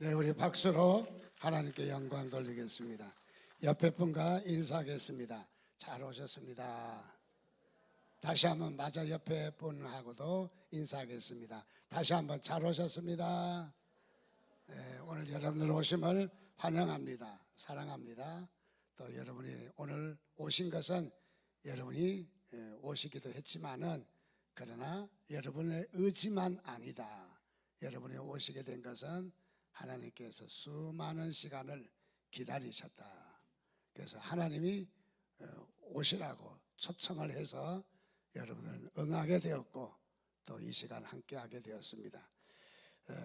네, 우리 박수로 하나님께 영광 돌리겠습니다. 옆에 분과 인사하겠습니다. 잘 오셨습니다. 다시 한번 마저 옆에 분하고도 인사하겠습니다. 다시 한번 잘 오셨습니다. 네, 오늘 여러분들 오심을 환영합니다. 사랑합니다. 또 여러분이 오늘 오신 것은 여러분이 오시기도 했지만은 그러나 여러분의 의지만 아니다. 여러분이 오시게 된 것은 하나님께서 수많은 시간을 기다리셨다. 그래서 하나님이 오시라고 초청을 해서 여러분을 응하게 되었고 또 이 시간 함께하게 되었습니다.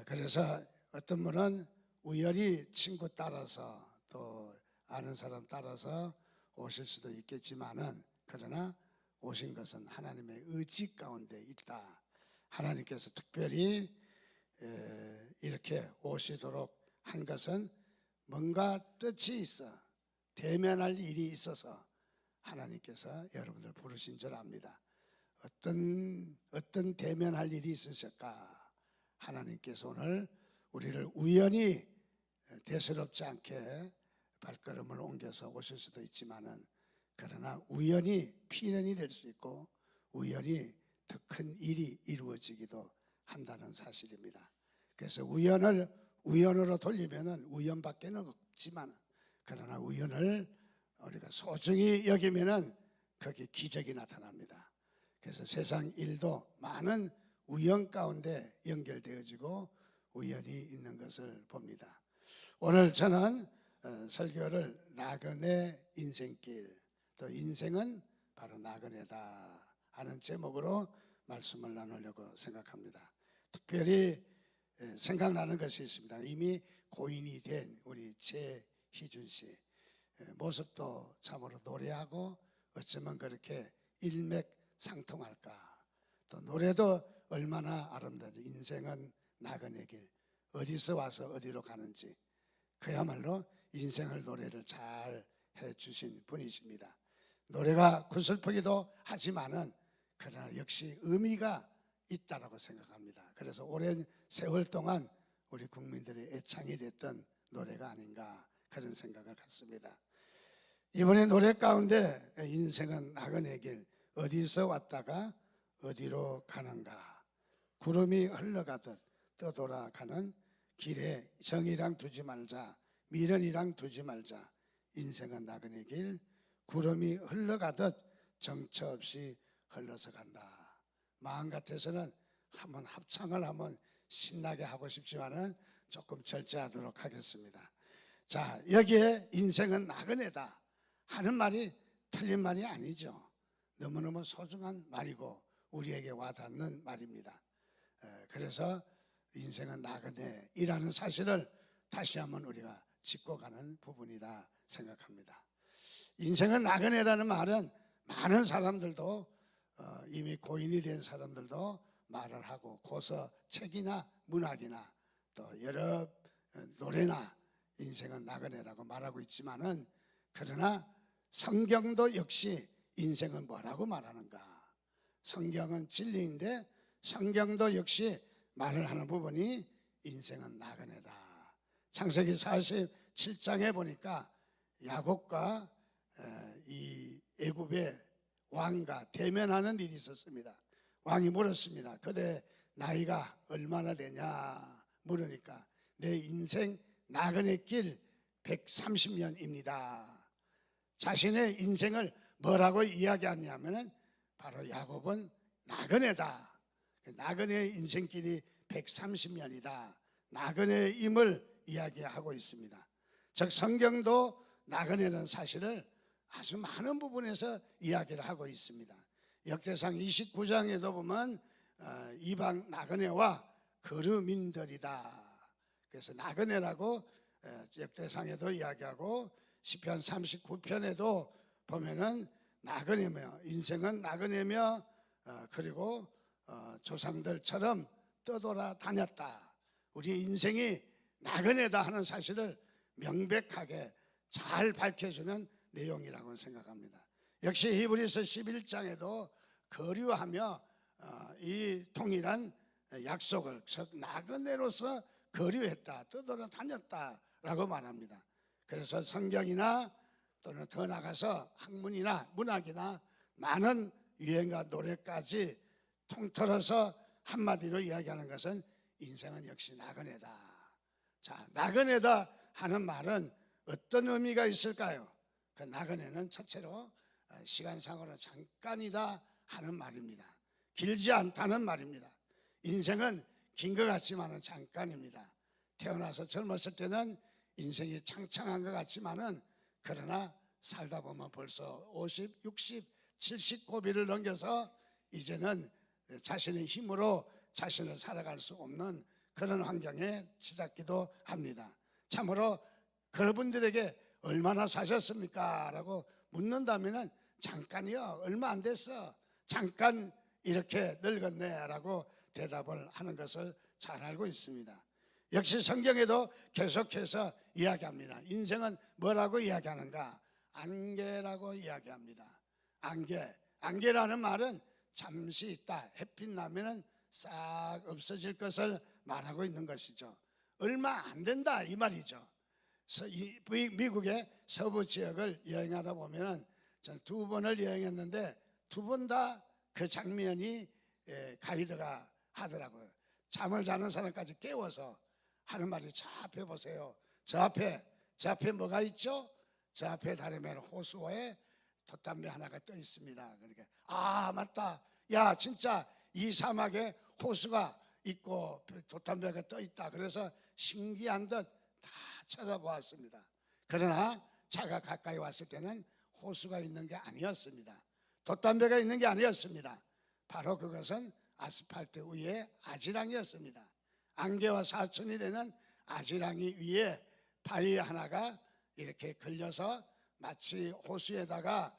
그래서 어떤 분은 우연히 친구 따라서 또 아는 사람 따라서 오실 수도 있겠지만은 그러나 오신 것은 하나님의 의지 가운데 있다. 하나님께서 특별히 이렇게 오시도록 한 것은 뭔가 뜻이 있어 대면할 일이 있어서 하나님께서 여러분들 부르신 줄 압니다. 어떤 대면할 일이 있으실까? 하나님께서 오늘 우리를 우연히 대수롭지 않게 발걸음을 옮겨서 오실 수도 있지만은 그러나 우연히 필연이 될 수 있고 우연히 더 큰 일이 이루어지기도 한다는 사실입니다. 그래서 우연을 우연으로 돌리면은 우연밖에 없지만 그러나 우연을 우리가 소중히 여기면은 거기에 기적이 나타납니다. 그래서 세상 일도 많은 우연 가운데 연결되어지고 우연이 있는 것을 봅니다. 오늘 저는 설교를 나그네 인생길, 또 인생은 바로 나그네다 하는 제목으로 말씀을 나누려고 생각합니다. 특별히 생각나는 것이 있습니다. 이미 고인이 된 우리 최희준 씨 모습도 참으로 노래하고 어쩌면 그렇게 일맥상통할까. 또 노래도 얼마나 아름다운지. 인생은 나그네 길, 어디서 와서 어디로 가는지 그야말로 인생을 노래를 잘 해주신 분이십니다. 노래가 구슬프기도 하지만은 그러나 역시 의미가 있다라고 생각합니다. 그래서 오랜 세월 동안 우리 국민들의 애창이 됐던 노래가 아닌가 그런 생각을 갖습니다. 이번에 노래 가운데 인생은 나그네 길, 어디서 왔다가 어디로 가는가, 구름이 흘러가듯 떠돌아가는 길에 정이랑 두지 말자, 미련이랑 두지 말자. 인생은 나그네 길, 구름이 흘러가듯 정처 없이 흘러서 간다. 마음 같아서는 한번 합창을 한번 신나게 하고 싶지만은 조금 절제하도록 하겠습니다. 자, 여기에 인생은 나그네다 하는 말이 틀린 말이 아니죠. 너무너무 소중한 말이고 우리에게 와닿는 말입니다. 그래서 인생은 나그네이라는 사실을 다시 한번 우리가 짚고 가는 부분이다 생각합니다. 인생은 나그네라는 말은 많은 사람들도 이미 고인이 된 사람들도 말을 하고 고서 책이나 문학이나 또 여러 노래나 인생은 나그네라고 말하고 있지만은 그러나 성경도 역시 인생은 뭐라고 말하는가? 성경은 진리인데 성경도 역시 말을 하는 부분이 인생은 나그네다. 창세기 47장에 보니까 야곱과 이 애굽의 왕과 대면하는 일이 있었습니다. 왕이 물었습니다. 그대 나이가 얼마나 되냐 물으니까 내 인생 나그네 길 130년입니다. 자신의 인생을 뭐라고 이야기하냐면은 바로 야곱은 나그네다. 나그네의 인생길이 130년이다. 나그네임을 이야기하고 있습니다. 즉 성경도 나그네라는 사실을 아주 많은 부분에서 이야기를 하고 있습니다. 역대상 29장에도 보면 이방 나그네와 거류민들이다. 그래서 나그네라고 역대상에도 이야기하고 시편 39편에도 보면은 나그네며 인생은 나그네며 그리고 조상들처럼 떠돌아 다녔다. 우리 인생이 나그네다 하는 사실을 명백하게 잘 밝혀주는 내용이라고 생각합니다. 역시 히브리서 11장에도 거류하며 이 동일한 약속을 즉 나그네로서 거류했다, 떠돌아다녔다라고 말합니다. 그래서 성경이나 또는 더 나가서 학문이나 문학이나 많은 유행과 노래까지 통틀어서 한마디로 이야기하는 것은 인생은 역시 나그네다. 자, 나그네다 하는 말은 어떤 의미가 있을까요? 그 나그네는 첫째로 시간상으로 잠깐이다 하는 말입니다. 길지 않다는 말입니다. 인생은 긴 것 같지만은 잠깐입니다. 태어나서 젊었을 때는 인생이 창창한 것 같지만은 그러나 살다 보면 벌써 50, 60, 70 고비를 넘겨서 이제는 자신의 힘으로 자신을 살아갈 수 없는 그런 환경에 치닫기도 합니다. 참으로 그분들에게 얼마나 사셨습니까? 라고 묻는다면 잠깐이요, 얼마 안 됐어, 잠깐 이렇게 늙었네 라고 대답을 하는 것을 잘 알고 있습니다. 역시 성경에도 계속해서 이야기합니다. 인생은 뭐라고 이야기하는가? 안개라고 이야기합니다. 안개라는 말은 잠시 있다, 햇빛 나면은 싹 없어질 것을 말하고 있는 것이죠. 얼마 안 된다 이 말이죠. 미국의 서부 지역을 여행하다 보면은 전 2번을 여행했는데 2번 다 그 장면이 가이드가 하더라고요. 잠을 자는 사람까지 깨워서 하는 말이, 저 앞에 보세요. 저 앞에 뭐가 있죠? 저 앞에 다리면 호수에 돛담배 하나가 떠 있습니다. 그러니까 아 맞다, 야 진짜 이 사막에 호수가 있고 돛담배가 떠 있다. 그래서 신기한 듯 다 쳐다보았습니다. 그러나 차가 가까이 왔을 때는 호수가 있는 게 아니었습니다. 돛담배가 있는 게 아니었습니다. 바로 그것은 아스팔트 위에 아지랑이었습니다. 안개와 사천이 되는 아지랑이 위에 바위 하나가 이렇게 걸려서 마치 호수에다가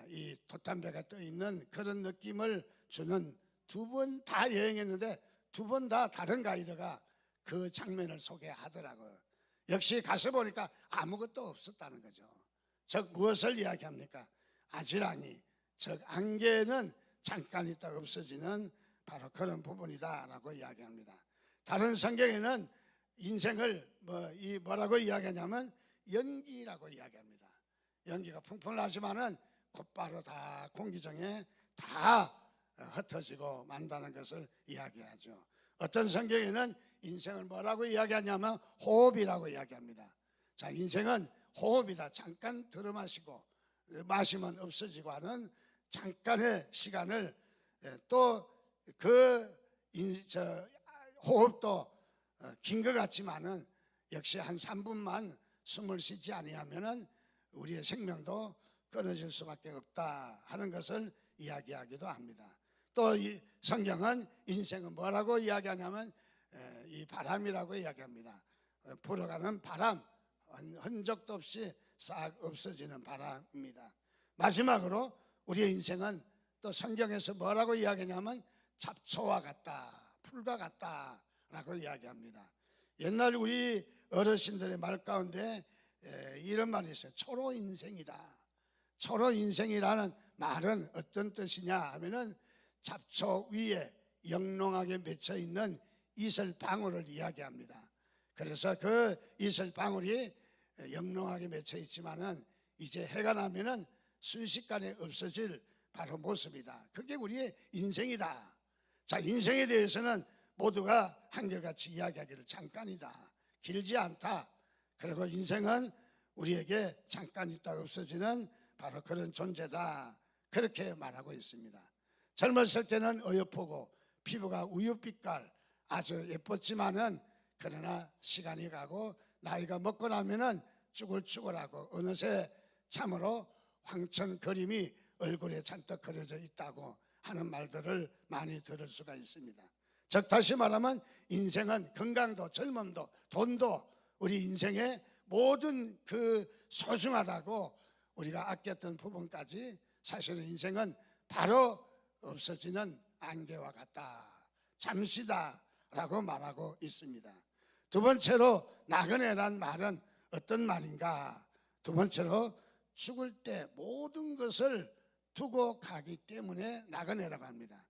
이 돛담배가 떠 있는 그런 느낌을 주는, 2번 다 여행했는데 2번 다 다른 가이드가 그 장면을 소개하더라고요. 역시 가서 보니까 아무것도 없었다는 거죠. 즉 무엇을 이야기합니까? 아지랑이, 즉 안개는 잠깐 있다 없어지는 바로 그런 부분이다라고 이야기합니다. 다른 성경에는 인생을 뭐라고 이야기하냐면 연기라고 이야기합니다. 연기가 풍풍 나지만은 곧바로 다 공기중에 다 흩어지고 만다는 것을 이야기하죠. 어떤 성경에는 인생을 뭐라고 이야기하냐면 호흡이라고 이야기합니다. 자, 인생은 호흡이다. 잠깐 들어마시고 마시면 없어지고 하는 잠깐의 시간을, 또 그 호흡도 긴 것 같지만은 역시 한 3분만 숨을 쉬지 아니하면은 우리의 생명도 끊어질 수밖에 없다 하는 것을 이야기하기도 합니다. 또 이 성경은 인생은 뭐라고 이야기하냐면 이 바람이라고 이야기합니다. 불어가는 바람, 흔적도 없이 싹 없어지는 바람입니다. 마지막으로 우리의 인생은 또 성경에서 뭐라고 이야기하냐면 잡초와 같다, 풀과 같다라고 이야기합니다. 옛날 우리 어르신들의 말 가운데 이런 말이 있어요. 초로 인생이다. 초로 인생이라는 말은 어떤 뜻이냐 하면은 잡초 위에 영롱하게 맺혀 있는 이슬방울을 이야기합니다. 그래서 그 이슬방울이 영롱하게 맺혀 있지만은 이제 해가 나면은 순식간에 없어질 바로 모습이다. 그게 우리의 인생이다. 자, 인생에 대해서는 모두가 한결같이 이야기하기를 잠깐이다, 길지 않다. 그리고 인생은 우리에게 잠깐 있다 없어지는 바로 그런 존재다, 그렇게 말하고 있습니다. 젊었을 때는 어여쁘고 피부가 우유빛깔 아주 예뻤지만은 그러나 시간이 가고 나이가 먹고 나면은 쭈글쭈글하고 어느새 참으로 황천 그림이 얼굴에 잔뜩 그려져 있다고 하는 말들을 많이 들을 수가 있습니다. 즉 다시 말하면 인생은 건강도 젊음도 돈도 우리 인생의 모든 그 소중하다고 우리가 아꼈던 부분까지 사실은 인생은 바로 없어지는 안개와 같다, 잠시다 라고 말하고 있습니다. 두 번째로 나그네란 말은 어떤 말인가? 두 번째로 죽을 때 모든 것을 두고 가기 때문에 나그네라고 합니다.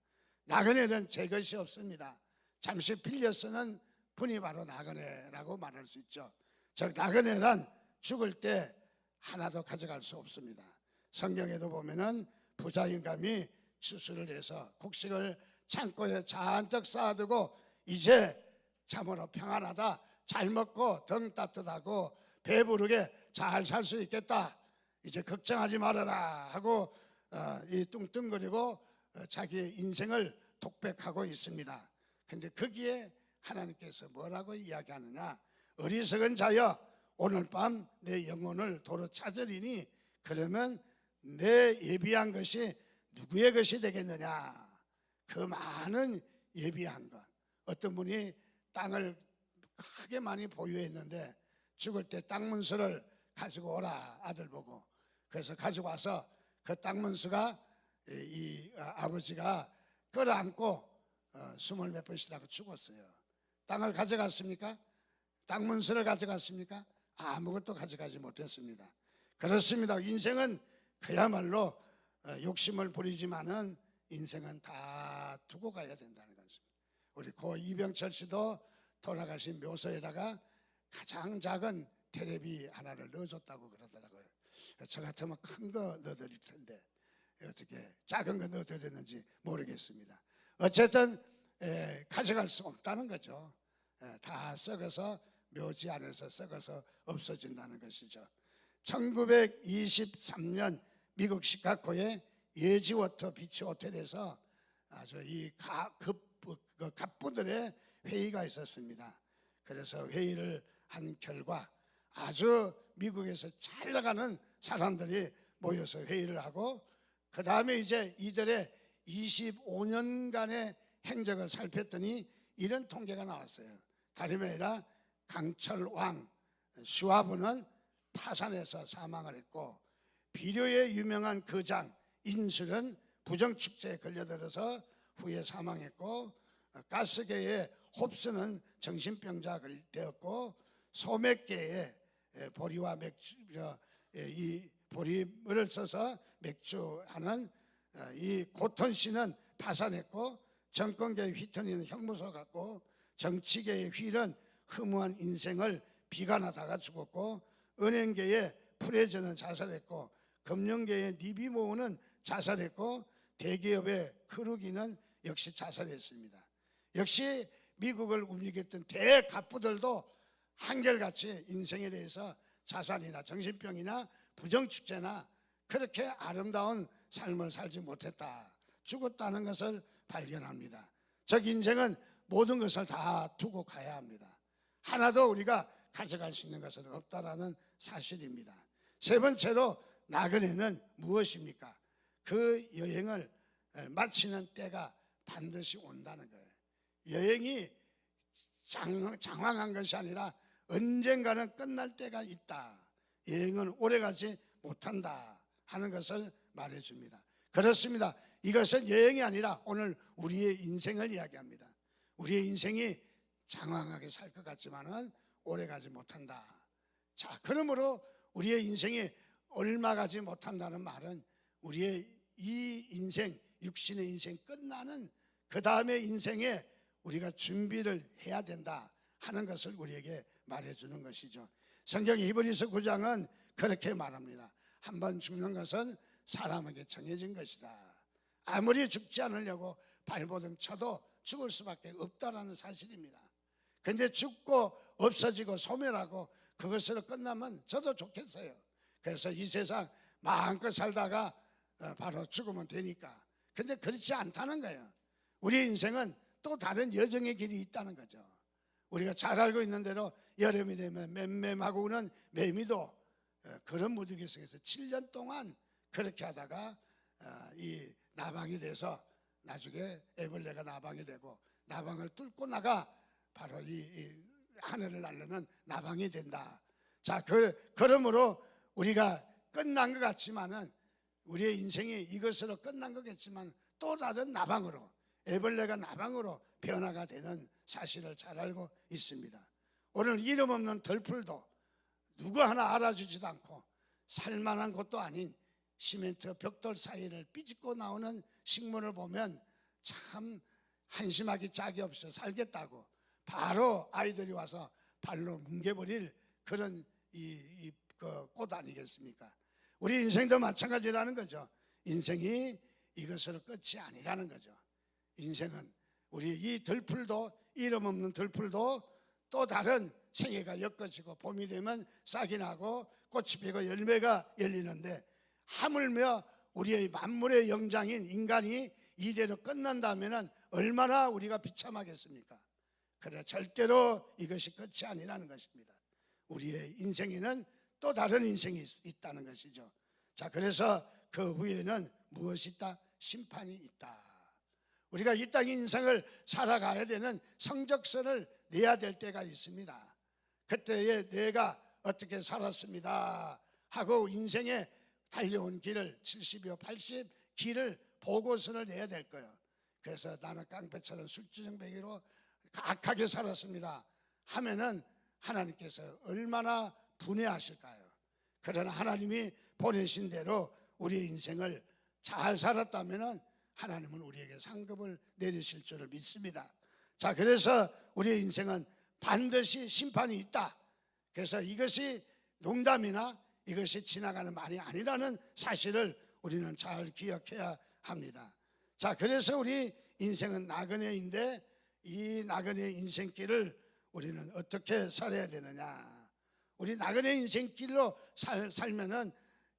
나그네는 제 것이 없습니다. 잠시 빌려 쓰는 분이 바로 나그네라고 말할 수 있죠. 즉 나그네란 죽을 때 하나도 가져갈 수 없습니다. 성경에도 보면은 부자 임금이 추수를 해서 곡식을 창고에 잔뜩 쌓아두고 이제 참으로 평안하다, 잘 먹고 등 따뜻하고 배부르게 잘 살 수 있겠다, 이제 걱정하지 말아라 하고 이 뚱뚱거리고 자기의 인생을 독백하고 있습니다. 근데 거기에 하나님께서 뭐라고 이야기하느냐? 어리석은 자여 오늘 밤 내 영혼을 도로 찾으리니 그러면 내 예비한 것이 누구의 것이 되겠느냐? 그 많은 예비한 것. 어떤 분이 땅을 크게 많이 보유했는데 죽을 때 땅 문서를 가지고 오라, 아들 보고. 그래서 가지고 와서 그 땅 문서가 이 아버지가 끌어안고 20몇 번씩 하고 죽었어요. 땅을 가져갔습니까? 땅 문서를 가져갔습니까? 아무것도 가져가지 못했습니다. 그렇습니다. 인생은 그야말로 욕심을 부리지만은 인생은 다 두고 가야 된다는 것입니다. 우리 고 이병철 씨도 돌아가신 묘소에다가 가장 작은 테레비 하나를 넣어줬다고 그러더라고요. 저 같으면 큰 거 넣어드릴 텐데 어떻게 작은 거 넣어드렸는지 모르겠습니다. 어쨌든 가져갈 수 없다는 거죠. 다 썩어서 묘지 안에서 썩어서 없어진다는 것이죠. 1923년 미국 시카고의 예지워터 비치 호텔에서 아주 이 갑부들의 회의가 있었습니다. 그래서 회의를 한 결과 아주 미국에서 잘 나가는 사람들이 모여서 회의를 하고 그 다음에 이제 이들의 25년간의 행적을 살폈더니 이런 통계가 나왔어요. 다름이 아니라 강철왕 슈와브는 파산해서 사망을 했고, 비료에 유명한 거장 인술은 부정축제에 걸려들어서 후에 사망했고, 가스계의 홉스는 정신병자 되었고, 소맥계의 보리와 맥주, 이 보리물을 써서 맥주하는 이 고턴 씨는 파산했고, 정권계의 휘턴이는 형무소 갔고, 정치계의 휠은 허무한 인생을 비관하다가 죽었고, 은행계의 프레저는 자살했고, 금융계의 니비모우는 자살했고, 대기업의 크루기는 역시 자살했습니다. 역시 미국을 움직였던 대갑부들도 한결같이 인생에 대해서 자살이나 정신병이나 부정축제나 그렇게 아름다운 삶을 살지 못했다, 죽었다는 것을 발견합니다. 즉 인생은 모든 것을 다 두고 가야 합니다. 하나도 우리가 가져갈 수 있는 것은 없다라는 사실입니다. 세 번째로 나그네는 무엇입니까? 그 여행을 마치는 때가 반드시 온다는 거예요. 여행이 장황한 것이 아니라 언젠가는 끝날 때가 있다. 여행은 오래가지 못한다 하는 것을 말해줍니다. 그렇습니다. 이것은 여행이 아니라 오늘 우리의 인생을 이야기합니다. 우리의 인생이 장황하게 살 것 같지만은 오래가지 못한다. 자, 그러므로 우리의 인생이 얼마 가지 못한다는 말은 우리의 이 인생, 육신의 인생 끝나는 그 다음의 인생에 우리가 준비를 해야 된다 하는 것을 우리에게 말해주는 것이죠. 성경 히브리서 9장은 그렇게 말합니다. 한번 죽는 것은 사람에게 정해진 것이다. 아무리 죽지 않으려고 발버둥 쳐도 죽을 수밖에 없다라는 사실입니다. 근데 죽고 없어지고 소멸하고 그것으로 끝나면 저도 좋겠어요. 그래서 이 세상 마음껏 살다가 바로 죽으면 되니까. 근데 그렇지 않다는 거예요. 우리 인생은 또 다른 여정의 길이 있다는 거죠. 우리가 잘 알고 있는 대로 여름이 되면 맴맴하고 우는 매미도 그런 무더기 속에서 7년 동안 그렇게 하다가 이 나방이 돼서 나중에 애벌레가 나방이 되고, 나방을 뚫고 나가 바로 이 하늘을 날르는 나방이 된다. 자, 그러므로 우리가 끝난 것 같지만은 우리의 인생이 이것으로 끝난 거겠지만 또 다른 나방으로, 애벌레가 나방으로 변화가 되는 사실을 잘 알고 있습니다. 오늘 이름 없는 덜풀도 누구 하나 알아주지도 않고 살만한 곳도 아닌 시멘트 벽돌 사이를 삐집고 나오는 식물을 보면 참 한심하기 짝이 없어 살겠다고 바로 아이들이 와서 발로 뭉개버릴 그런 그 꽃 아니겠습니까? 우리 인생도 마찬가지라는 거죠. 인생이 이것으로 끝이 아니라는 거죠. 인생은 우리 이 들풀도, 이름 없는 들풀도 또 다른 생애가 엮어지고 봄이 되면 싹이 나고 꽃이 피고 열매가 열리는데, 하물며 우리의 만물의 영장인 인간이 이대로 끝난다면 얼마나 우리가 비참하겠습니까? 그러나 절대로 이것이 끝이 아니라는 것입니다. 우리의 인생에는 또 다른 인생이 있다는 것이죠. 자, 그래서 그 후에는 무엇이 있다? 심판이 있다. 우리가 이 땅의 인생을 살아가야 되는 성적서를 내야 될 때가 있습니다. 그때에 내가 어떻게 살았습니다 하고 인생에 달려온 길을 70여 80 길을 보고서를 내야 될 거예요. 그래서 나는 깡패처럼 술주정뱅이로 악하게 살았습니다 하면은 하나님께서 얼마나 분해하실까요? 그러나 하나님이 보내신 대로 우리의 인생을 잘 살았다면은 하나님은 우리에게 상급을 내리실 줄을 믿습니다. 자, 그래서 우리의 인생은 반드시 심판이 있다. 그래서 이것이 농담이나 이것이 지나가는 말이 아니라는 사실을 우리는 잘 기억해야 합니다. 자, 그래서 우리 인생은 나그네인데 이 나그네 인생길을 우리는 어떻게 살아야 되느냐? 우리 나그네 인생길로 살면은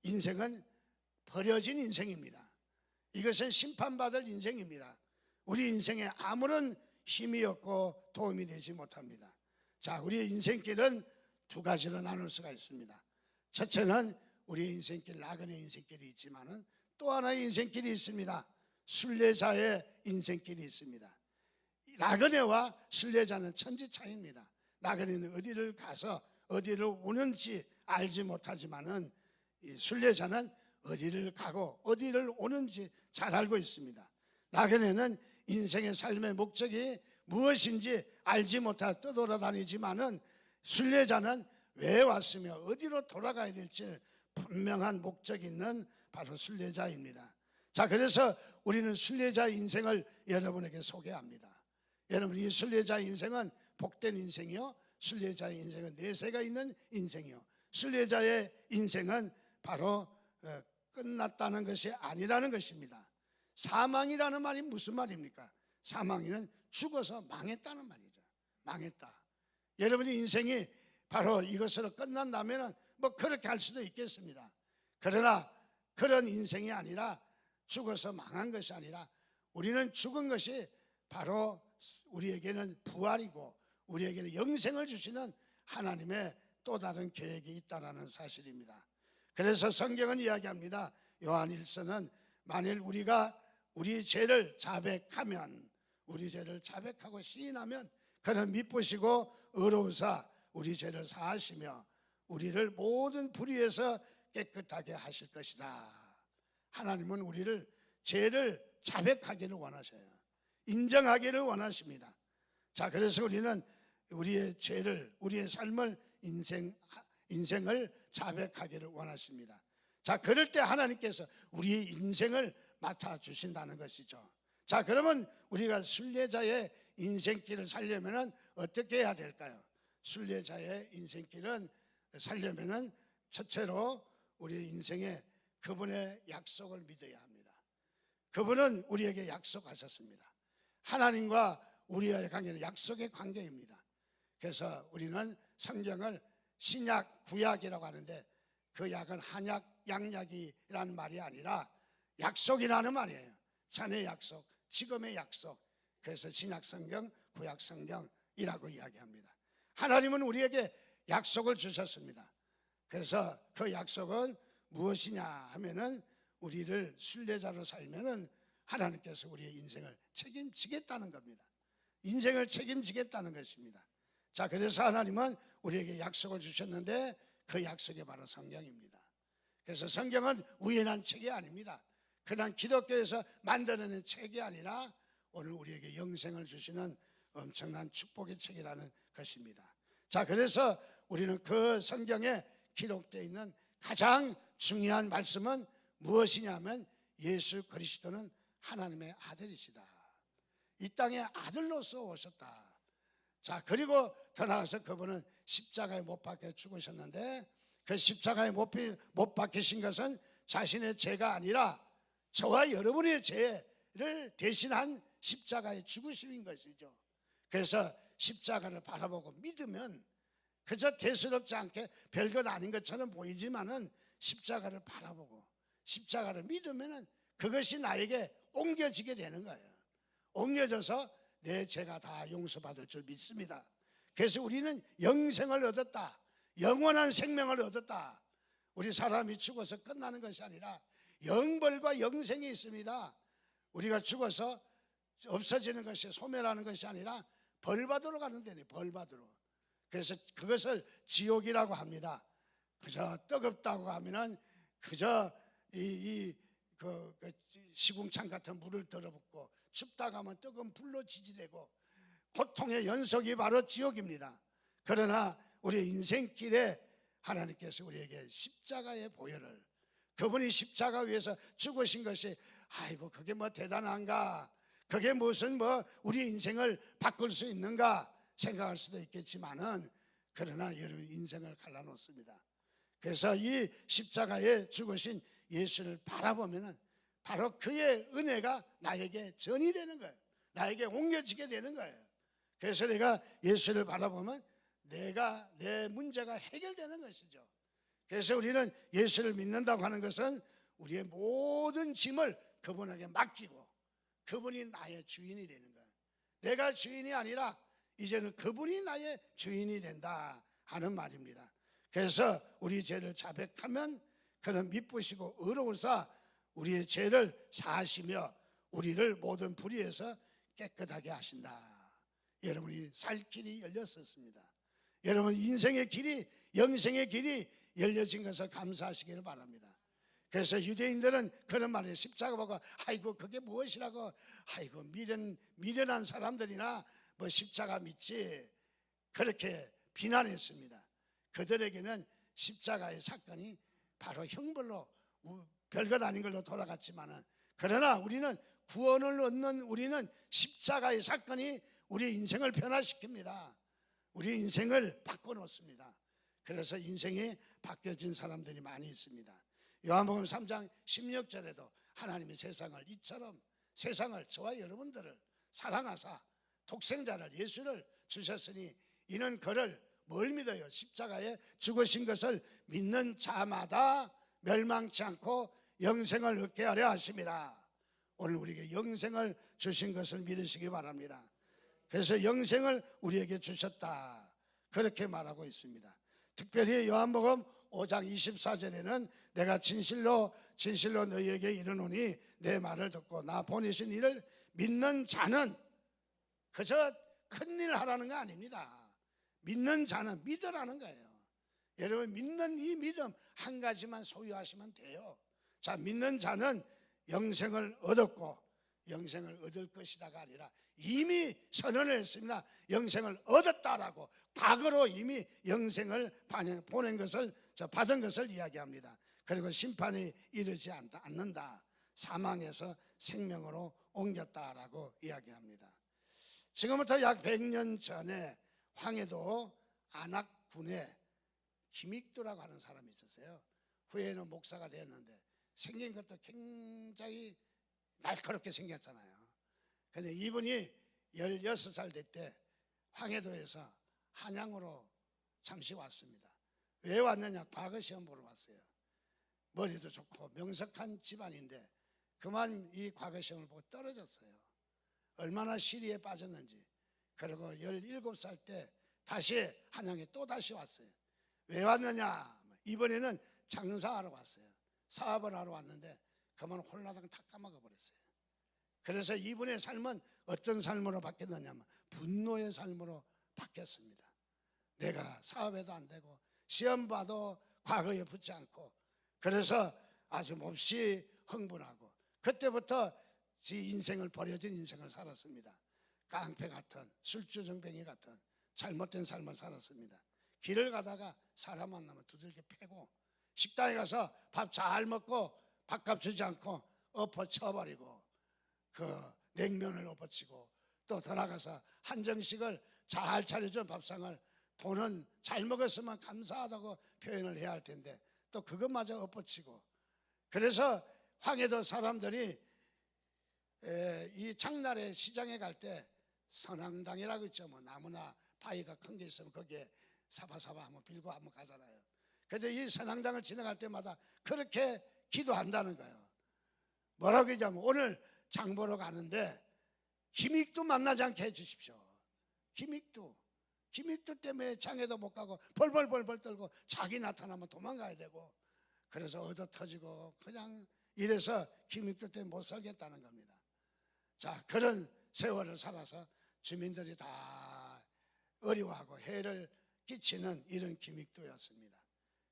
인생은 버려진 인생입니다. 이것은 심판받을 인생입니다. 우리 인생에 아무런 힘이 없고 도움이 되지 못합니다. 자, 우리의 인생길은 두 가지로 나눌 수가 있습니다. 첫째는 우리의 인생길, 나그네 인생길이 있지만은 또 하나의 인생길이 있습니다. 순례자의 인생길이 있습니다. 나그네와 순례자는 천지 차이입니다. 나그네는 어디를 가서 어디를 오는지 알지 못하지만은 이 순례자는 어디를 가고 어디를 오는지 잘 알고 있습니다. 나그네는 인생의 삶의 목적이 무엇인지 알지 못하고 떠돌아다니지만은 순례자는 왜 왔으며 어디로 돌아가야 될지 분명한 목적이 있는 바로 순례자입니다. 자, 그래서 우리는 순례자 인생을 여러분에게 소개합니다. 여러분, 이 순례자 인생은 복된 인생이요, 순례자의 인생은 내세가 있는 인생이요, 순례자의 인생은 바로 끝났다는 것이 아니라는 것입니다. 사망이라는 말이 무슨 말입니까? 사망이는 죽어서 망했다는 말이죠. 망했다. 여러분의 인생이 바로 이것으로 끝난다면 뭐 그렇게 할 수도 있겠습니다. 그러나 그런 인생이 아니라, 죽어서 망한 것이 아니라 우리는 죽은 것이 바로 우리에게는 부활이고 우리에게는 영생을 주시는 하나님의 또 다른 계획이 있다는 사실입니다. 그래서 성경은 이야기합니다. 요한 1서는 만일 우리가 우리 죄를 자백하면, 우리 죄를 자백하고 시인하면 그는 미쁘시고 의로우사 우리 죄를 사하시며 우리를 모든 불의에서 깨끗하게 하실 것이다. 하나님은 우리를 죄를 자백하기를 원하셔요. 인정하기를 원하십니다. 자, 그래서 우리는 우리의 죄를, 우리의 삶을, 인생을 자백하기를 원하십니다. 자, 그럴 때 하나님께서 우리의 인생을 맡아주신다는 것이죠. 자, 그러면 우리가 순례자의 인생길을 살려면 어떻게 해야 될까요? 순례자의 인생길은 살려면 첫째로 우리의 인생에 그분의 약속을 믿어야 합니다. 그분은 우리에게 약속하셨습니다. 하나님과 우리의 관계는 약속의 관계입니다. 그래서 우리는 성경을 신약, 구약이라고 하는데 그 약은 한약, 양약이라는 말이 아니라 약속이라는 말이에요. 자네 약속, 지금의 약속. 그래서 신약 성경, 구약 성경이라고 이야기합니다. 하나님은 우리에게 약속을 주셨습니다. 그래서 그 약속은 무엇이냐 하면은 우리를 순례자로 살면은 하나님께서 우리의 인생을 책임지겠다는 겁니다. 인생을 책임지겠다는 것입니다. 자, 그래서 하나님은 우리에게 약속을 주셨는데 그 약속이 바로 성경입니다. 그래서 성경은 우연한 책이 아닙니다. 그냥 기독교에서 만들어낸 책이 아니라 오늘 우리에게 영생을 주시는 엄청난 축복의 책이라는 것입니다. 자, 그래서 우리는 그 성경에 기록되어 있는 가장 중요한 말씀은 무엇이냐면 예수 그리스도는 하나님의 아들이시다. 이 땅에 아들로서 오셨다. 자, 그리고 더 나아가서 그분은 십자가에 못 박혀 죽으셨는데, 그 십자가에 못 박히신 것은 자신의 죄가 아니라 저와 여러분의 죄를 대신한 십자가의 죽으심인 것이죠. 그래서 십자가를 바라보고 믿으면, 그저 대수롭지 않게 별것 아닌 것처럼 보이지만은 십자가를 바라보고 십자가를 믿으면은 그것이 나에게 옮겨지게 되는 거예요. 옮겨져서 내 죄가 다 용서받을 줄 믿습니다. 그래서 우리는 영생을 얻었다, 영원한 생명을 얻었다. 우리 사람이 죽어서 끝나는 것이 아니라 영벌과 영생이 있습니다. 우리가 죽어서 없어지는 것이, 소멸하는 것이 아니라 벌받으러 가는 데네, 벌받으러. 그래서 그것을 지옥이라고 합니다. 그저 뜨겁다고 하면은 그저 그 시궁창 같은 물을 들어붓고, 춥다고 하면 뜨거운 불로 지지되고, 고통의 연속이 바로 지옥입니다. 그러나 우리 인생길에 하나님께서 우리에게 십자가의 보혈을, 그분이 십자가 위에서 죽으신 것이 아이고 그게 뭐 대단한가, 그게 무슨 뭐 우리 인생을 바꿀 수 있는가 생각할 수도 있겠지만은, 그러나 여러분 인생을 갈라놓습니다. 그래서 이 십자가에 죽으신 예수를 바라보면은 바로 그의 은혜가 나에게 전이 되는 거예요. 나에게 옮겨지게 되는 거예요. 그래서 내가 예수를 바라보면 내 문제가 해결되는 것이죠. 그래서 우리는 예수를 믿는다고 하는 것은 우리의 모든 짐을 그분에게 맡기고 그분이 나의 주인이 되는 거예요. 내가 주인이 아니라 이제는 그분이 나의 주인이 된다 하는 말입니다. 그래서 우리 죄를 자백하면 그는 미쁘시고 의로우사 우리의 죄를 사하시며 우리를 모든 불의에서 깨끗하게 하신다. 여러분이 살 길이 열렸었습니다. 여러분 인생의 길이, 영생의 길이 열려진 것을 감사하시기를 바랍니다. 그래서 유대인들은 그런 말이에요. 십자가 보고 아이고 그게 무엇이라고, 아이고 미련한 사람들이나 뭐 십자가 믿지, 그렇게 비난했습니다. 그들에게는 십자가의 사건이 바로 형벌로 별것 아닌 걸로 돌아갔지만은, 그러나 우리는 구원을 얻는 우리는 십자가의 사건이 우리 인생을 변화시킵니다. 우리 인생을 바꿔놓습니다. 그래서 인생이 바뀌어진 사람들이 많이 있습니다. 요한복음 3장 16절에도 하나님이 세상을 이처럼, 세상을, 저와 여러분들을 사랑하사 독생자를, 예수를 주셨으니 이는 그를 뭘 믿어요? 십자가에 죽으신 것을 믿는 자마다 멸망치 않고 영생을 얻게 하려 하심이라. 오늘 우리에게 영생을 주신 것을 믿으시기 바랍니다. 그래서 영생을 우리에게 주셨다, 그렇게 말하고 있습니다. 특별히 요한복음 5장 24절에는 내가 진실로 너희에게 이르노니 내 말을 듣고 나 보내신 이를 믿는 자는, 그저 큰일 하라는 거 아닙니다. 믿는 자는 믿으라는 거예요. 여러분 믿는 이 믿음 한 가지만 소유하시면 돼요. 자, 믿는 자는 영생을 얻었고 영생을 얻을 것이다가 아니라 이미 선언을 했습니다. 영생을 얻었다라고 과거로 이미 영생을 보낸 것을, 받은 것을 이야기합니다. 그리고 심판이 이르지 않는다, 사망에서 생명으로 옮겼다라고 이야기합니다. 지금부터 약 100년 전에 황해도 안악군에 김익두라고 하는 사람이 있었어요. 후에는 목사가 되었는데 생긴 것도 굉장히 날카롭게 생겼잖아요. 근데 이분이 16살 될 때 황해도에서 한양으로 잠시 왔습니다. 왜 왔느냐? 과거 시험 보러 왔어요. 머리도 좋고 명석한 집안인데 그만 이 과거 시험을 보고 떨어졌어요. 얼마나 시리에 빠졌는지. 그리고 17살 때 다시 한양에 또 다시 왔어요. 왜 왔느냐? 이번에는 장사하러 왔어요. 사업을 하러 왔는데 그만 홀라당 다 까먹어 버렸어요. 그래서 이분의 삶은 어떤 삶으로 바뀌었느냐면 분노의 삶으로 바뀌었습니다. 내가 사업에도 안 되고 시험 봐도 과거에 붙지 않고, 그래서 아주 몹시 흥분하고 그때부터 지 인생을, 버려진 인생을 살았습니다. 깡패 같은, 술주정뱅이 같은 잘못된 삶을 살았습니다. 길을 가다가 사람 만나면 두들겨 패고, 식당에 가서 밥 잘 먹고 밥값 주지 않고 엎어쳐버리고, 그 냉면을 엎어치고, 또 더 나가서 한정식을 잘 차려준 밥상을 돈은 잘 먹었으면 감사하다고 표현을 해야 할 텐데 또 그것마저 엎어치고, 그래서 황해도 사람들이 이 장날에 시장에 갈 때 선앙당이라고 있죠. 뭐 나무나 바위가 큰 게 있으면 거기에 사바사바 한번 빌고 한번 가잖아요. 그런데 이 선앙당을 지나갈 때마다 그렇게 기도한다는 거예요. 뭐라고 하냐면 오늘 장 보러 가는데 기믹도 만나지 않게 해주십시오. 기믹도 때문에 장에도 못 가고 벌벌 떨고 자기 나타나면 도망가야 되고, 그래서 얻어 터지고 그냥 이래서 기믹도 때문에 못 살겠다는 겁니다. 자, 그런 세월을 살아서 주민들이 다 어려워하고 해를 끼치는 이런 기믹도였습니다.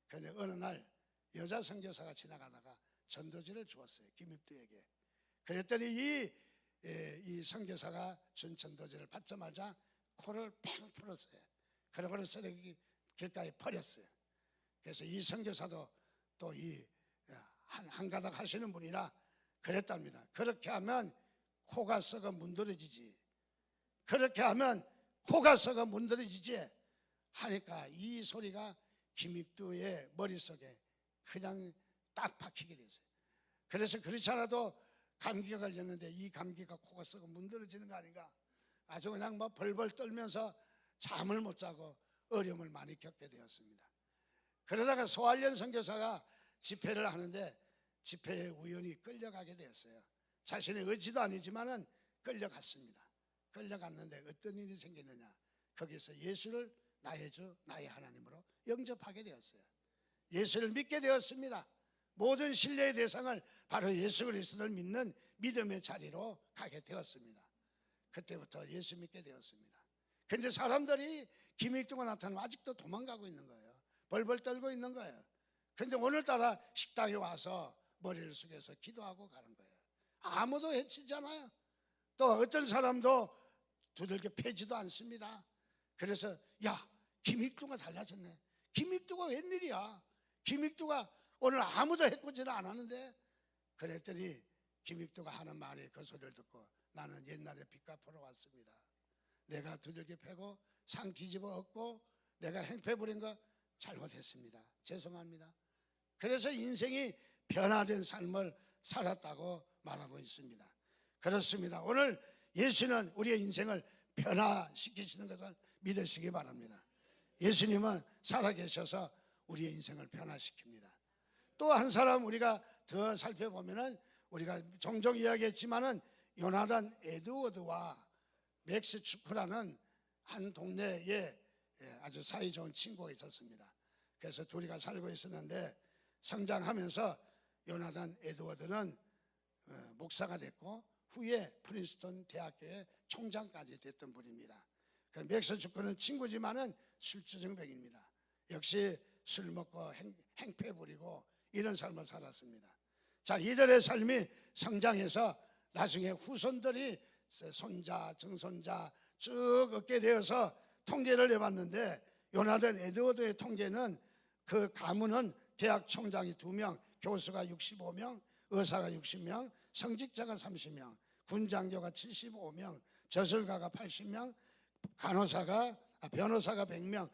그런데 어느 날 여자 선교사가 지나가다가 전도지를 주었어요, 기믹도에게. 그랬더니 이 선교사가 준 전도지를 받자마자 코를 팽 풀었어요. 그러고는 쓰레기 길가에 버렸어요. 그래서 이 선교사도 또 한 가닥 하시는 분이라 그랬답니다. 그렇게 하면 코가 썩어 문드러지지, 그렇게 하면 코가 썩어 문드러지지 하니까 이 소리가 기믹도의 머릿속에 그냥 딱 박히게 됐어요. 그래서 그렇지 않아도 감기가 걸렸는데 이 감기가 코가 썩어 문드러지는 거 아닌가, 아주 그냥 뭐 벌벌 떨면서 잠을 못 자고 어려움을 많이 겪게 되었습니다. 그러다가 소환련 선교사가 집회를 하는데 집회에 우연히 끌려가게 되었어요. 자신의 의지도 아니지만은 끌려갔습니다. 끌려갔는데 어떤 일이 생겼느냐, 거기서 예수를 나의 주 나의 하나님으로 영접하게 되었어요. 예수를 믿게 되었습니다. 모든 신뢰의 대상을 바로 예수 그리스도를 믿는 믿음의 자리로 가게 되었습니다. 그때부터 예수 믿게 되었습니다. 그런데 사람들이 기믹도가 나타나면 아직도 도망가고 있는 거예요. 벌벌 떨고 있는 거예요. 그런데 오늘따라 식당에 와서 머리를 숙여서 기도하고 가는 거예요. 아무도 해치잖아요. 또 어떤 사람도 두들겨 패지도 않습니다. 그래서 야, 기믹도가 달라졌네. 기믹도가 웬일이야? 기믹도가 오늘 아무도 해코지를 안 하는데. 그랬더니 기믹도가 하는 말이 그 소리를 듣고 나는 옛날에 빚 갚으러 왔습니다. 내가 두들겨 패고 상 뒤집어 엎고 내가 행패 부린 거 잘못했습니다. 죄송합니다. 그래서 인생이 변화된 삶을 살았다고 말하고 있습니다. 그렇습니다. 오늘 예수는 우리의 인생을 변화시키시는 것을 믿으시기 바랍니다. 예수님은 살아계셔서 우리의 인생을 변화시킵니다. 또 한 사람 우리가 더 살펴보면은 우리가 종종 이야기했지만은 요나단 에드워드와 맥스 추크라는 한 동네에 아주 사이 좋은 친구가 있었습니다. 그래서 둘이가 살고 있었는데 성장하면서 요나단 에드워드는 목사가 됐고 후에 프린스턴 대학교의 총장까지 됐던 분입니다. 맥스 추크는 친구지만은 술주정뱅입니다. 역시 술 먹고 행패 부리고 이런 삶을 살았습니다. 자, 이들의 삶이 성장해서 나중에 후손들이 손자, 정손자 쭉 얻게 되어서 통계를 내봤는데 요나단 에드워드의 통계는 그 가문은 대학 총장이 2명, 교수가 65명, 의사가 60명, 성직자가 30명, 군장교가 75명, 저술가가 80명, 변호사가 100명,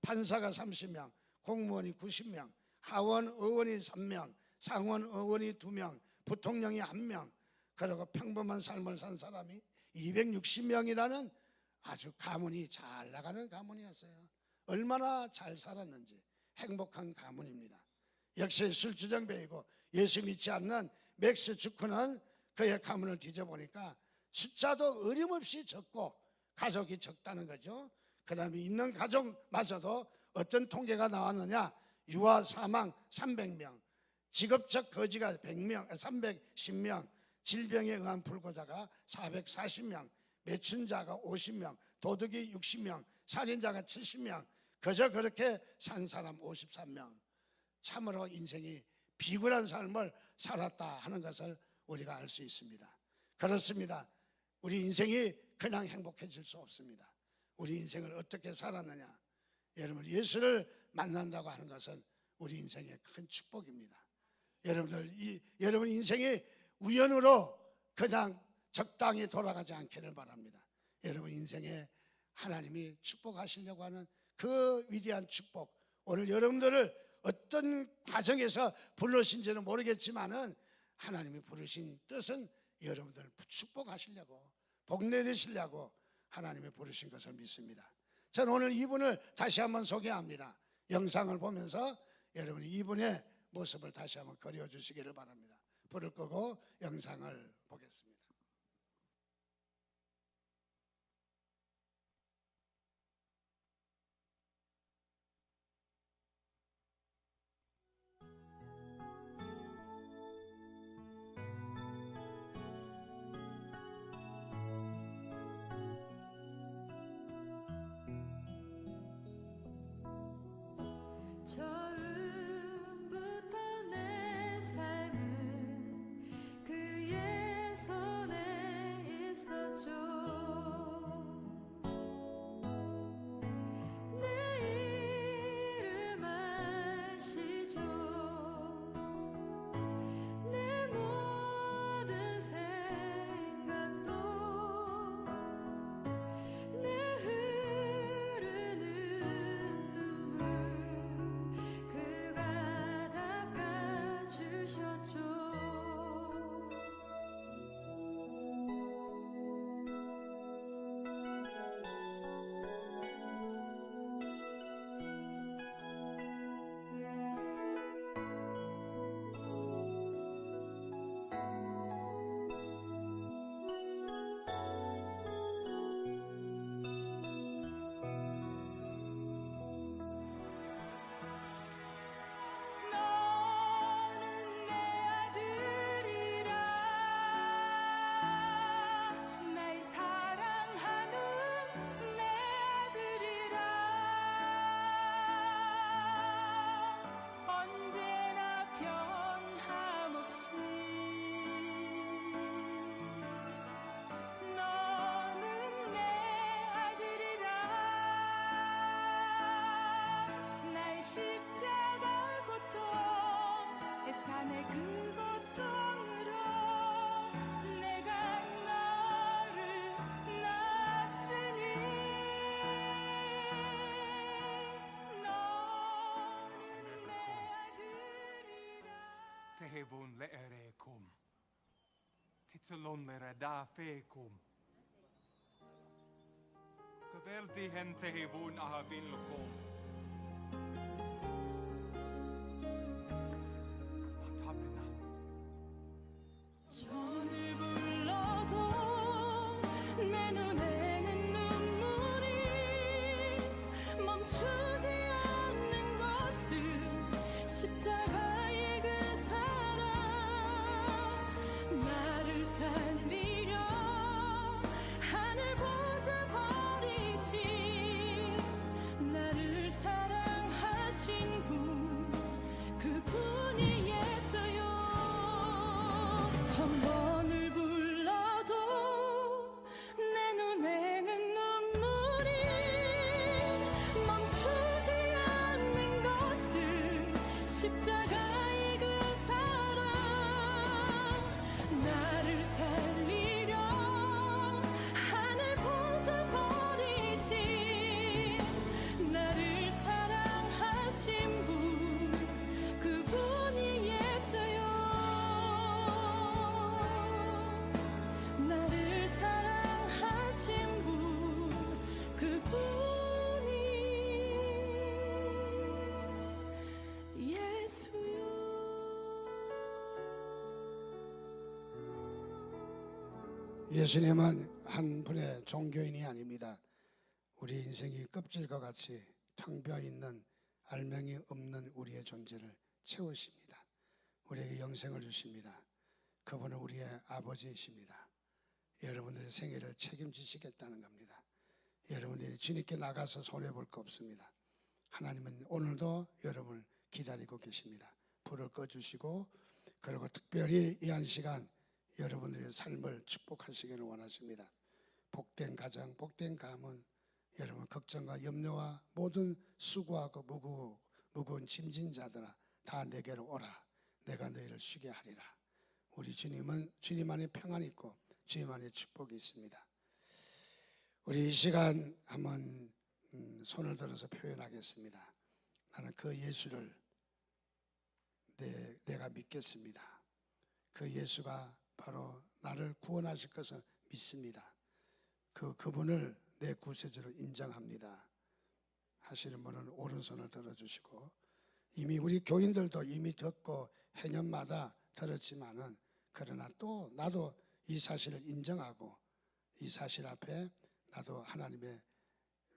판사가 30명, 공무원이 90명, 하원 의원이 3명, 상원 의원이 2명, 부통령이 1명, 그리고 평범한 삶을 산 사람이 260명이라는 아주 가문이 잘 나가는 가문이었어요. 얼마나 잘 살았는지 행복한 가문입니다. 역시 술주정뱅이고 예수 믿지 않는 맥스 주크는 그의 가문을 뒤져보니까 숫자도 어림없이 적고 가족이 적다는 거죠. 그 다음에 있는 가족마저도 어떤 통계가 나왔느냐, 유아 사망 300명, 직업적 거지가 310명, 질병에 의한 불구자가 440명, 매춘자가 50명, 도둑이 60명, 살인자가 70명, 그저 그렇게 산 사람 53명. 참으로 인생이 비굴한 삶을 살았다 하는 것을 우리가 알 수 있습니다. 그렇습니다. 우리 인생이 그냥 행복해질 수 없습니다. 우리 인생을 어떻게 살았느냐, 여러분 예수를 만난다고 하는 것은 우리 인생의 큰 축복입니다. 여러분 인생이 우연으로 그냥 적당히 돌아가지 않기를 바랍니다. 여러분 인생에 하나님이 축복하시려고 하는 그 위대한 축복, 오늘 여러분들을 어떤 과정에서 불러신지는 모르겠지만은 하나님이 부르신 뜻은 여러분들을 축복하시려고, 복내되시려고 하나님이 부르신 것을 믿습니다. 저는 오늘 이분을 다시 한번 소개합니다. 영상을 보면서 여러분이 이분의 모습을 다시 한번 그려주시기를 바랍니다. 불을 끄고 영상을 보겠습니다. 처음부터 내 삶은 그의 손에 있었죠. 내 이름 아시죠. 내 모든 생각도 내 흐르는 눈물 그가 닦아주셨죠. 너는 내 아들이라 날 사랑하는 내 아들이라 언제나 변함없이 너는 내 아들이라 날 십자가 고통 해산의 그 고통으로 내가 너를 낳았으니 너는 내 아들이라. Tehevun leerekum. Titsalon lerada fekum. Kaveldihen tehevun ahavin lukum. Matapina. 전을 불러도 내 눈에는 눈물이 멈추지 않는 것은 십자가의 그 사랑 나를 살리려 하늘 보좌 버리신 나를 사랑하신 분 그분이 예수요. 천번을 불러도 내 눈에는 눈물이 멈추지 않는 것은 십자가의 그 사랑 나를 살리려 하늘 보좌 버리신 나를 사랑하신 분 그분이 예수요. 나를 사랑하신 분 그분이 예수요. 예수님은 한 분의 종교인이 아닙니다. 우리 인생이 껍질과 같이 텅 비어 있는 알맹이 없는 우리의 존재를 채우십니다. 우리에게 영생을 주십니다. 그분은 우리의 아버지이십니다. 여러분들의 생애를 책임지시겠다는 겁니다. 여러분들이 주님께 나가서 손해볼 거 없습니다. 하나님은 오늘도 여러분을 기다리고 계십니다. 불을 꺼주시고, 그리고 특별히 이 한 시간 여러분들의 삶을 축복하시기를 원하십니다. 복된 가정, 복된 가문, 여러분 걱정과 염려와 모든 수고하고 무거운 짐진 자들아 다 내게로 오라. 내가 너희를 쉬게 하리라. 우리 주님은 주님 안에 평안이 있고 주님 안에 축복이 있습니다. 우리 이 시간 한번 손을 들어서 표현하겠습니다. 나는 그 예수를 내가 믿겠습니다. 그 예수가 바로 나를 구원하실 것을 믿습니다. 그분을 내 구세주로 인정합니다 하시는 분은 오른손을 들어주시고, 이미 우리 교인들도 이미 듣고 해년마다 들었지만은 그러나 또 나도 이 사실을 인정하고 이 사실 앞에 나도 하나님의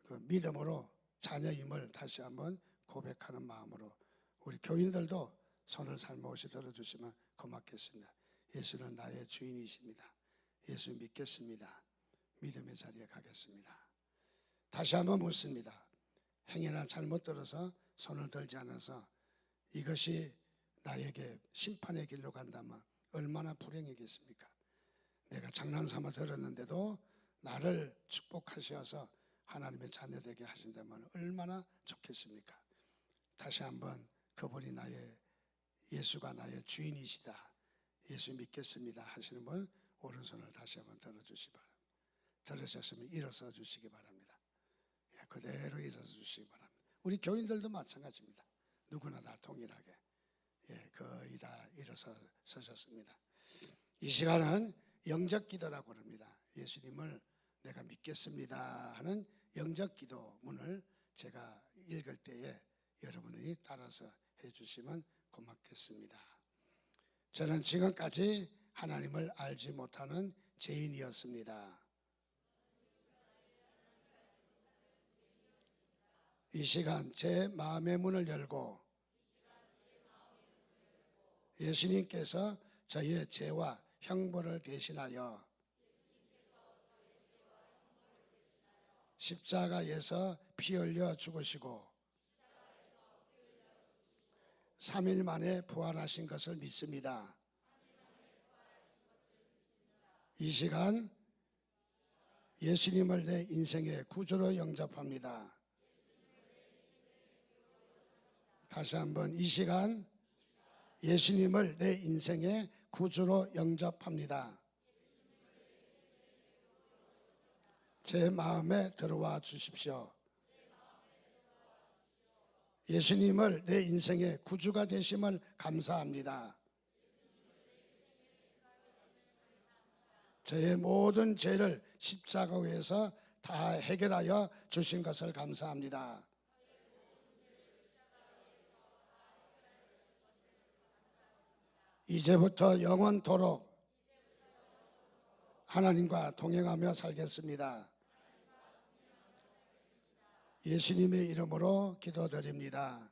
그 믿음으로 자녀임을 다시 한번 고백하는 마음으로 우리 교인들도 손을 살모시 들어주시면 고맙겠습니다. 예수는 나의 주인이십니다. 예수 믿겠습니다. 믿음의 자리에 가겠습니다. 다시 한번 묻습니다. 행여나 잘못 들어서 손을 들지 않아서 이것이 나에게 심판의 길로 간다면 얼마나 불행이겠습니까? 내가 장난삼아 들었는데도 나를 축복하셔서 하나님의 자녀 되게 하신다면 얼마나 좋겠습니까? 다시 한번 그분이 예수가 나의 주인이시다, 예수 믿겠습니다 하시는 분 오른손을 다시 한번 들어주시기 바랍니다. 들으셨으면 일어서 주시기 바랍니다. 그대로 일어서 주시기 바랍니다. 우리 교인들도 마찬가지입니다. 누구나 다 동일하게 거의 다 일어서 서셨습니다. 이 시간은 영적 기도라고 합니다. 예수님을 내가 믿겠습니다 하는 영적 기도문을 제가 읽을 때에 여러분들이 따라서 해주시면 고맙겠습니다. 저는 지금까지 하나님을 알지 못하는 죄인이었습니다. 이 시간 제 마음의 문을 열고 예수님께서 저희의 죄와 형벌을 대신하여 십자가에서 피 흘려 죽으시고 3일 만에 부활하신 것을 믿습니다. 이 시간 예수님을 내 인생의 구주로 영접합니다. 다시 한번 이 시간 예수님을 내 인생의 구주로 영접합니다. 제 마음에 들어와 주십시오. 예수님을 내 인생의 구주가 되심을 감사합니다. 저의 모든 죄를 십자가 위에서 다 해결하여 주신 것을 감사합니다. 이제부터 영원토록 하나님과 동행하며 살겠습니다. 예수님의 이름으로 기도드립니다.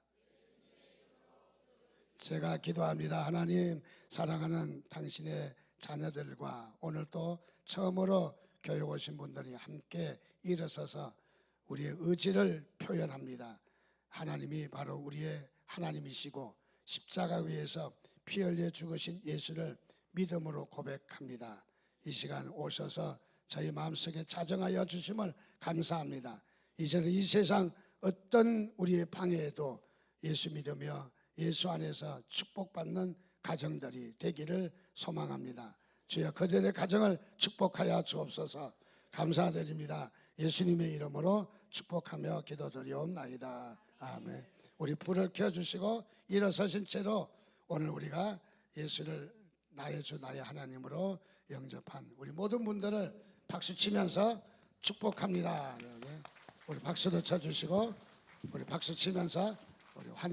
제가 기도합니다. 하나님, 사랑하는 당신의 자녀들과 오늘 또 처음으로 교회 오신 분들이 함께 일어서서 우리의 의지를 표현합니다. 하나님이 바로 우리의 하나님이시고 십자가 위에서 피 흘려 죽으신 예수를 믿음으로 고백합니다. 이 시간 오셔서 저희 마음속에 자정하여 주심을 감사합니다. 이제는 이 세상 어떤 우리의 방해에도 예수 믿으며 예수 안에서 축복받는 가정들이 되기를 소망합니다. 주여 그들의 가정을 축복하여 주옵소서. 감사드립니다. 예수님의 이름으로 축복하며 기도드리옵나이다. 아멘. 우리 불을 켜주시고 일어서신 채로 오늘 우리가 예수를 나의 주 나의 하나님으로 영접한 우리 모든 분들을 박수 치면서 축복합니다. 우리 박수도 쳐주시고 우리 박수 치면서 우리 환영